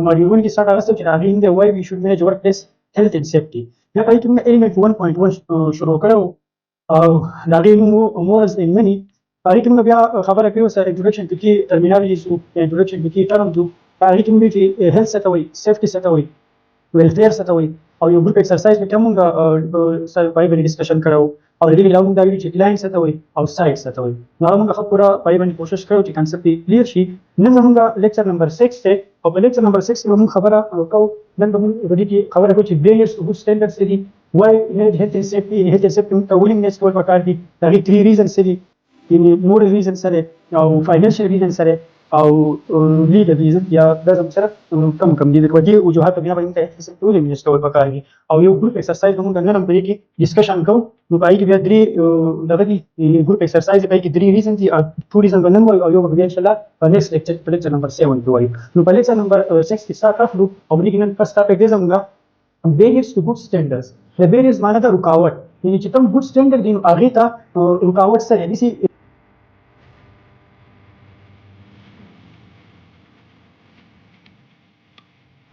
مریون کې سره راځي چې هغه د وای وی شود منیج ورک پلیس هیلث اند سیفټي دا پای کې موږ الیمنت 1.1 شروع کړو او دا غي مورز ان منی پای کې موږ بیا خبره کوي سره انټروډکشن کې ټرمینالوجیز او انټروډکشن کې ټرم دو پای کې موږ چې هیلث ستوي سیفټي ستوي ویلفیر ستوي او یو ګروپ ایکسرسایز کې موږ سره پای باندې ډسکشن کړو او دې له موږ دا ویل چې کلاین ستوي او سایت ستوي نو موږ خپله پای باندې کوشش کړو چې کنسپټ کلیر شي نن موږ لیکچر نمبر 6 ته او په لیکچر نمبر 6 کې موږ خبره کوو نن به موږ د دې خبره کوو چې بیریرز ټو ګډ سټانډرډز دي وای هیلث سیفټي ته ویلینګنس کول پکار دي دا غي 3 ریزنز دي مور ریزن سره او فاینانشل ریزن سره او لیګل ریزن یا د زم سره کم دي د وجه وجوهات بیا باندې هیڅ ټول یې نشته پکار دي او یو ګروپ ایکسرسایز موږ نن هم په کې ډسکشن کوو نو پای کې بیا درې دغه دي ګروپ ایکسرسایز پای کې درې ریزن دي او ټول ریزن باندې وایو او یو به ان شاء الله په نیکسټ لیکچر په لیکچر نمبر 7 کې وایو نو په لیکچر نمبر 6 کې سٹارټ اخلو او دې کې نن فرست ټاپک دې زموږ بیریرز ټو ګډ سټانډرډز د بیریرز معنی دا رکاوټ یعنی چې کوم ګډ سټانډرډ دی هغه ته رکاوټ سره دي